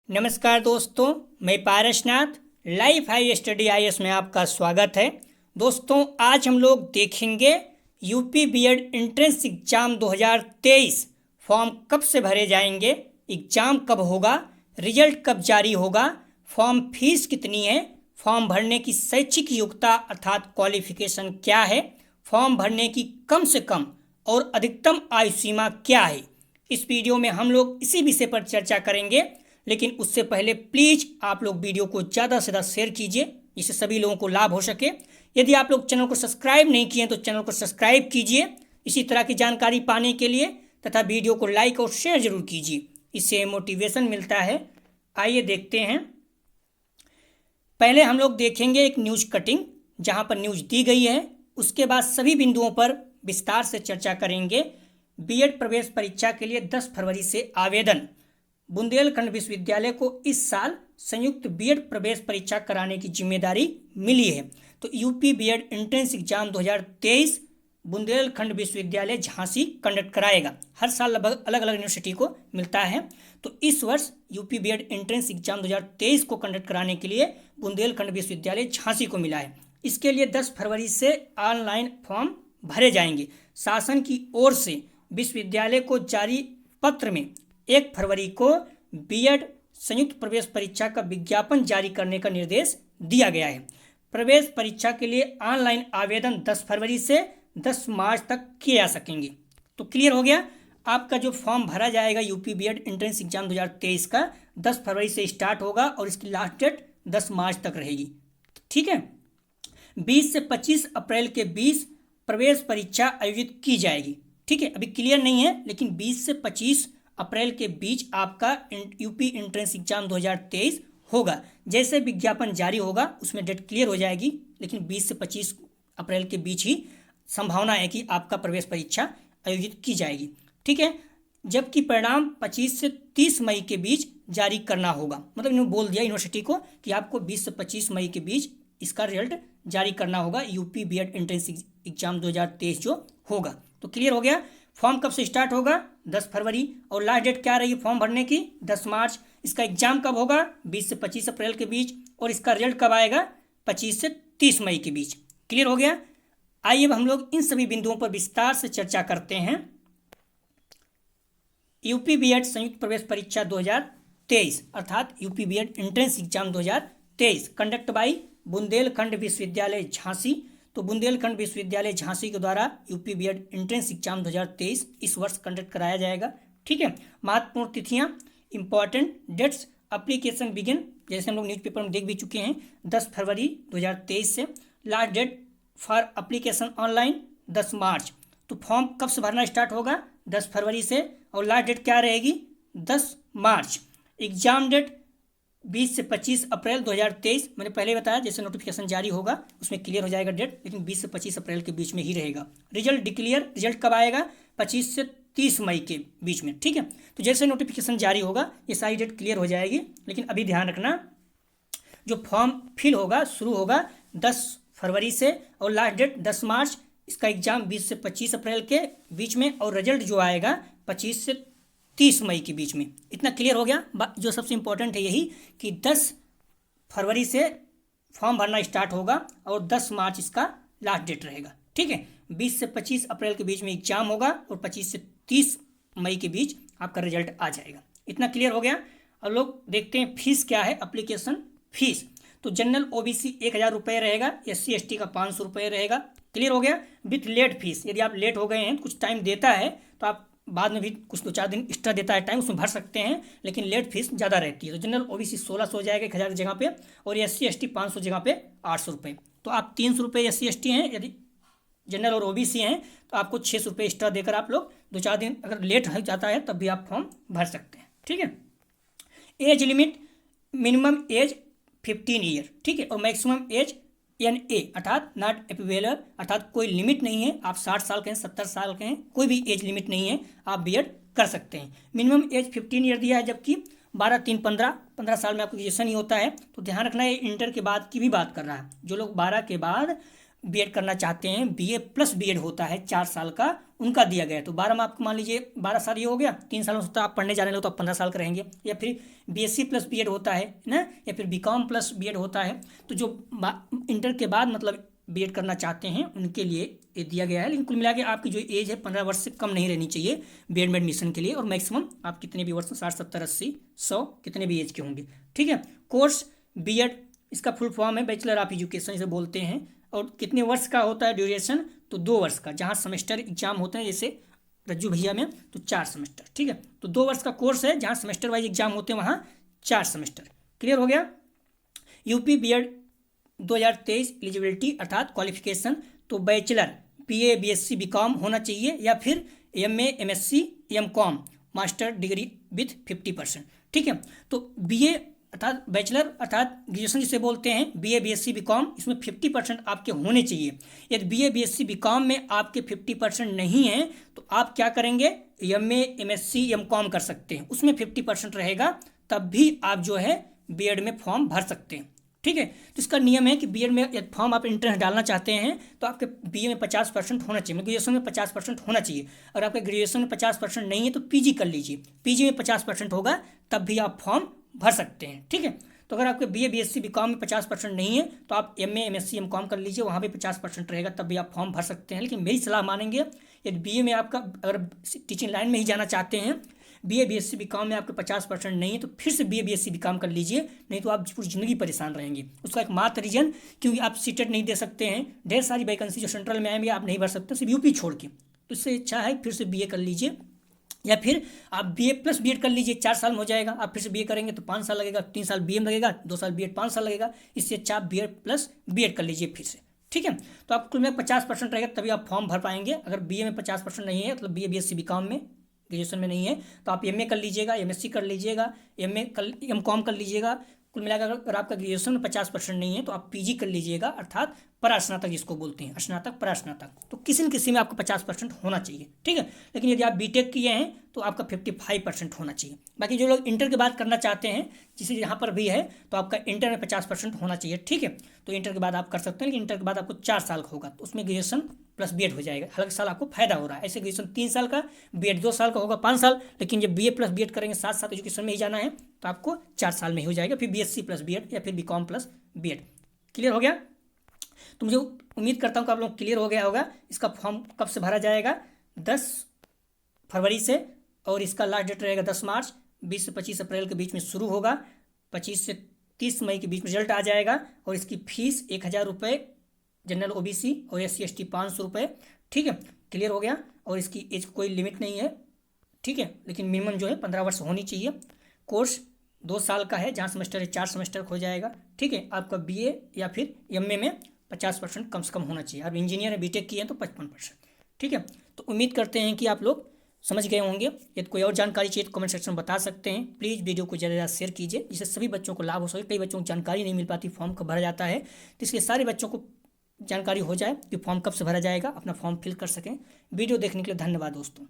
नमस्कार दोस्तों, मैं Parasnath life high study IAS में आपका स्वागत है। दोस्तों, आज हम लोग देखेंगे UP BEd entrance exam 2023 form कब से भरे जाएंगे, एग्जाम कब होगा, रिजल्ट कब जारी होगा, फॉर्म फीस कितनी है, फॉर्म भरने की शैक्षिक योग्यता अर्थात क्वालिफिकेशन क्या है, फॉर्म भरने की कम से कम और अधिकतम आयु सीमा क्या है। इस वीडियो में हम लोग इसी विषय पर चर्चा करेंगे, लेकिन उससे पहले प्लीज़ आप लोग वीडियो को ज़्यादा से ज़्यादा शेयर कीजिए जिससे सभी लोगों को लाभ हो सके। यदि आप लोग चैनल को सब्सक्राइब नहीं किए तो चैनल को सब्सक्राइब कीजिए इसी तरह की जानकारी पाने के लिए, तथा वीडियो को लाइक और शेयर जरूर कीजिए, इससे मोटिवेशन मिलता है। आइए देखते हैं। पहले हम लोग देखेंगे एक न्यूज़ कटिंग जहां पर न्यूज़ दी गई है, उसके बाद सभी बिंदुओं पर विस्तार से चर्चा करेंगे। बीएड प्रवेश परीक्षा के लिए 10 फरवरी से आवेदन। बुंदेलखंड विश्वविद्यालय को इस साल संयुक्त बीएड प्रवेश परीक्षा कराने की जिम्मेदारी मिली है। तो UP BEd entrance exam 2023 Bundelkhand विश्वविद्यालय झांसी कंडक्ट कराएगा। हर साल लगभग अलग अलग यूनिवर्सिटी को मिलता है, तो इस वर्ष यूपी बीएड एंट्रेंस एग्जाम 2023 को कंडक्ट कराने के लिए बुंदेलखंड विश्वविद्यालय झांसी को मिला है। इसके लिए 10 फरवरी से ऑनलाइन फॉर्म भरे जाएंगे। शासन की ओर से विश्वविद्यालय को जारी पत्र में 1 फरवरी को बीएड संयुक्त प्रवेश परीक्षा का विज्ञापन जारी करने का निर्देश दिया गया है। प्रवेश परीक्षा के लिए ऑनलाइन आवेदन 10 फरवरी से 10 मार्च तक किए जा सकेंगे। तो क्लियर हो गया, आपका जो फॉर्म भरा जाएगा यूपी बीएड एंट्रेंस एग्जाम 2023 का 10 फरवरी से स्टार्ट होगा और इसकी लास्ट डेट 10 मार्च तक रहेगी। ठीक है, 20 से 25 अप्रैल के बीच प्रवेश परीक्षा आयोजित की जाएगी। ठीक है, अभी क्लियर नहीं है, लेकिन 20 से 25 अप्रैल के बीच आपका यूपी एंट्रेंस एग्जाम 2023 होगा। जैसे विज्ञापन जारी होगा उसमें डेट क्लियर हो जाएगी, लेकिन 20 से 25 अप्रैल के बीच ही संभावना है कि आपका प्रवेश परीक्षा आयोजित की जाएगी। ठीक है, जबकि परिणाम 25 से 30 मई के बीच जारी करना होगा। मतलब इन्होंने बोल दिया यूनिवर्सिटी को कि आपको 20 से 25 मई के बीच इसका रिजल्ट जारी करना होगा, यूपी बीएड एंट्रेंस एग्जाम 2023 जो होगा। तो क्लियर हो गया। फॉर्म कब से स्टार्ट होगा? 10 फरवरी। और लास्ट डेट क्या रही फॉर्म भरने की? 10 मार्च। इसका एग्जाम कब होगा? 20 से 25 अप्रैल के बीच। और इसका रिजल्ट कब आएगा? 25 से 30 मई के बीच। क्लियर हो गया। आइए अब हम लोग इन सभी बिंदुओं पर विस्तार से चर्चा करते हैं। यूपी बीएड संयुक्त प्रवेश परीक्षा 2023 अर्थात UP BEd entrance exam 2023 conduct by Bundelkhand विश्वविद्यालय झांसी। तो बुंदेलखंड विश्वविद्यालय झांसी के द्वारा यूपी बीएड एंट्रेंस एग्जाम 2023 इस वर्ष कंडक्ट कराया जाएगा। ठीक है, महत्वपूर्ण तिथियां, इंपॉर्टेंट डेट्स, एप्लीकेशन बिगिन, जैसे हम लोग न्यूज़पेपर में देख भी चुके हैं, 10 फरवरी 2023 से। Last date for application online 10 March. तो फॉर्म कब से भरना स्टार्ट होगा? 10 फरवरी से। और लास्ट डेट क्या रहेगी? 10 मार्च। एग्जाम डेट 20 से 25 अप्रैल 2023। मैंने पहले बताया जैसे नोटिफिकेशन जारी होगा उसमें क्लियर हो जाएगा डेट, लेकिन 20 से 25 अप्रैल के बीच में ही रहेगा। रिजल्ट डिक्लेयर, रिजल्ट कब आएगा? 25 से 30 मई के बीच में। ठीक है, तो जैसे नोटिफिकेशन जारी होगा ये सारी डेट क्लियर हो जाएगी। लेकिन अभी ध्यान रखना, जो फॉर्म फिल होगा शुरू होगा 10 फरवरी से और लास्ट डेट 10 मार्च। इसका एग्जाम 20 से 25 अप्रैल के बीच में और रिजल्ट जो आएगा 25 से 30 मई के बीच में। इतना क्लियर हो गया। जो सबसे इंपॉर्टेंट है यही कि 10 फरवरी से फॉर्म भरना स्टार्ट होगा और 10 मार्च इसका लास्ट डेट रहेगा। ठीक है, 20 से 25 अप्रैल के बीच में एग्जाम होगा और 25 से 30 मई के बीच आपका रिजल्ट आ जाएगा। इतना क्लियर हो गया। अब लोग देखते हैं फीस क्या है, एप्लीकेशन फीस। तो जनरल ओबीसी 1000 रुपये रहेगा, SC ST का 500 रुपये रहेगा। क्लियर हो गया। विथ लेट फीस, यदि आप लेट हो गए हैं, कुछ टाइम देता है तो आप बाद में भी कुछ 2-4 दिन एक्स्ट्रा देता है टाइम, उसमें भर सकते हैं, लेकिन लेट फीस ज़्यादा रहती है। तो जनरल ओबीसी 1600 हो जाएगा 1000 की जगह पे, और SC ST 500 जगह पे 800 रुपये। तो आप 300 रुपये SC ST हैं, यदि जनरल और ओबीसी हैं तो आपको 600 रुपये एक्स्ट्रा देकर आप लोग 2-4 दिन अगर लेट हो जाता है तब भी आप फॉर्म भर सकते हैं। ठीक है, age limit, minimum age 15 year. ठीक है, और मैक्सिमम एज NA अर्थात नॉट एपिवेलर, अर्थात कोई लिमिट नहीं है। आप 60 साल के हैं, 70 साल के हैं, कोई भी एज लिमिट नहीं है, आप बीएड कर सकते हैं। मिनिमम एज 15 ईयर दिया है, जबकि 12-3-15 साल में आपको ग्रेजुएशन ही होता है। तो ध्यान रखना, ये इंटर के बाद की भी बात कर रहा है। जो लोग 12 के बाद बीएड करना चाहते हैं, बीए प्लस बीएड होता है 4 साल का, उनका दिया गया है। तो 12 में आपको मान लीजिए 12 साल ये हो गया, 3 साल हो सकता है आप पढ़ने जाने लगे तो आप 15 साल का रहेंगे। या फिर बीएससी प्लस बीएड होता है ना, या फिर बीकॉम प्लस बीएड होता है। तो जो इंटर के बाद मतलब बीएड करना चाहते हैं उनके लिए ये दिया गया है। लेकिन कुल मिला के आपकी जो एज है 15 वर्ष से कम नहीं रहनी चाहिए बीएड में एडमिशन के लिए। और मैक्सिमम आप कितने भी वर्ष, 60 70 80 100 कितने भी एज के होंगे, ठीक है। कोर्स बीएड इसका फुल फॉर्म है बैचलर ऑफ एजुकेशन इसे बोलते हैं। और कितने वर्ष का होता है ड्यूरेशन, तो 2 वर्ष का। जहाँ सेमेस्टर एग्जाम होते हैं जैसे रज्जू भैया में तो 4 सेमेस्टर, ठीक है। तो 2 वर्ष का कोर्स है, जहाँ सेमेस्टर वाइज एग्जाम होते हैं वहाँ 4 सेमेस्टर। क्लियर हो गया। यूपी बीएड 2023 एलिजिबिलिटी अर्थात क्वालिफिकेशन, तो बैचलर बीए बीएससी बीकॉम होना चाहिए, या फिर MA MSc MCom master degree with 50%, ठीक है। तो बीए अर्थात बैचलर अर्थात ग्रेजुएशन जिसे बोलते हैं, बीए बीएससी बीकॉम, इसमें 50% आपके होने चाहिए। यदि बीए बीएससी बीकॉम में आपके 50% नहीं है तो आप क्या करेंगे, एमए एमएससी एमकॉम कर सकते हैं, उसमें 50% रहेगा, तब भी आप जो है बीएड में फॉर्म भर सकते हैं, ठीक है। तो इसका नियम है कि बीएड में यदि फॉर्म आप एंट्रेंस डालना चाहते हैं तो आपके बीए में 50% होना चाहिए, ग्रेजुएशन में 50% होना चाहिए। अगर आपके ग्रेजुएशन में 50% नहीं है तो पीजी कर लीजिए, पीजी में 50% होगा तब भी आप फॉर्म भर सकते हैं, ठीक है। तो अगर आपके बीए बीएससी बीकॉम में 50% नहीं है तो आप एमए एमएससी एमकॉम कर लीजिए, वहाँ भी 50% रहेगा, तब भी आप फॉर्म भर सकते हैं। लेकिन मेरी सलाह मानेंगे, यदि बीए में आपका अगर टीचिंग लाइन में ही जाना चाहते हैं, बीए बीएससी बीकॉम में आपके 50% नहीं है तो फिर से बीए बीएससी बीकॉम कर लीजिए, नहीं तो आप पूरी ज़िंदगी परेशान रहेंगे। उसका एक मात्र रीजन, क्योंकि आप सीटेट नहीं दे सकते हैं, ढेर सारी वैकेंसी जो सेंट्रल में आएंगे आप नहीं भर सकते, सिर्फ यूपी छोड़ के। तो इससे अच्छा है फिर से बीए कर लीजिए, या फिर आप बीए प्लस बीएड कर लीजिए, 4 साल में हो जाएगा। आप फिर से बीए करेंगे तो 5 साल लगेगा, 3 साल बीए में लगेगा, 2 साल बीएड 5 साल लगेगा। इससे अच्छा आप बीएड प्लस बीएड कर लीजिए फिर से, ठीक है। तो आप कुल में 50% रहेगा तभी आप फॉर्म भर पाएंगे। अगर बीए में 50% नहीं है, मतलब बीए बीएससी बीकॉम में ग्रेजुएशन में नहीं है, तो आप एमए कर लीजिएगा, एमएससी कर लीजिएगा, एमकॉम कर लीजिएगा। कुल मिलाकर अगर आपका ग्रेजुएशन में 50% नहीं है तो आप पीजी कर लीजिएगा, अर्थात परास्नातक जिसको बोलते हैं, स्नातक परास्नातक। तो किसी न किसी में आपको 50% होना चाहिए, ठीक है। लेकिन यदि आप बीटेक किए हैं तो आपका 55% होना चाहिए। बाकी जो लोग इंटर के बाद करना चाहते हैं, जिसे यहाँ पर भी है, तो आपका इंटर में 50% होना चाहिए, ठीक है। तो इंटर के बाद आप कर सकते हैं, लेकिन इंटर के बाद आपको 4 साल का होगा, तो उसमें ग्रेजुएशन प्लस बीएड हो जाएगा, हर साल आपको फायदा हो रहा है। ऐसे ग्रेजुएशन 3 साल का, बीएड 2 साल का होगा 5 साल, लेकिन जब बीए प्लस बीएड करेंगे 7 साल एजुकेशन में ही जाना है तो आपको 4 साल में ही हो जाएगा, फिर बीएससी प्लस बीएड या फिर बीकॉम प्लस बीएड। क्लियर हो गया। तो मुझे उम्मीद करता हूँ कि आप लोग क्लियर हो गया होगा। इसका फॉर्म कब से भरा जाएगा, 10 फरवरी से, और इसका लास्ट डेट रहेगा 10 मार्च। 20 से 25 अप्रैल के बीच में शुरू होगा, 25 से 30 मई के बीच में रिजल्ट आ जाएगा। और इसकी फीस 1000 रुपये जनरल ओबीसी और SC ST 500 रुपये, ठीक है। क्लियर हो गया। और इसकी एज कोई लिमिट नहीं है, ठीक है, लेकिन मिनिमम जो है 15 वर्ष होनी चाहिए। कोर्स 2 साल का है, जहाँ सेमेस्टर है 4 सेमेस्टर हो जाएगा, ठीक है। आपका बीए या फिर एमए में 50% कम से कम होना चाहिए। आप इंजीनियर है, बीटेक किए हैं तो 55%, ठीक है। तो उम्मीद करते हैं कि आप लोग समझ गए होंगे। यदि कोई और जानकारी चाहिए तो कमेंट सेक्शन में बता सकते हैं। प्लीज़ वीडियो को ज़्यादा ज़्यादा शेयर कीजिए, जिससे सभी बच्चों को लाभ हो सके। कई बच्चों को जानकारी नहीं मिल पाती, फॉर्म कब भरा जाता है, तो इसलिए सारे बच्चों को जानकारी हो जाए कि फॉर्म कब से भरा जाएगा, अपना फॉर्म फिल कर सकें। वीडियो देखने के लिए धन्यवाद दोस्तों।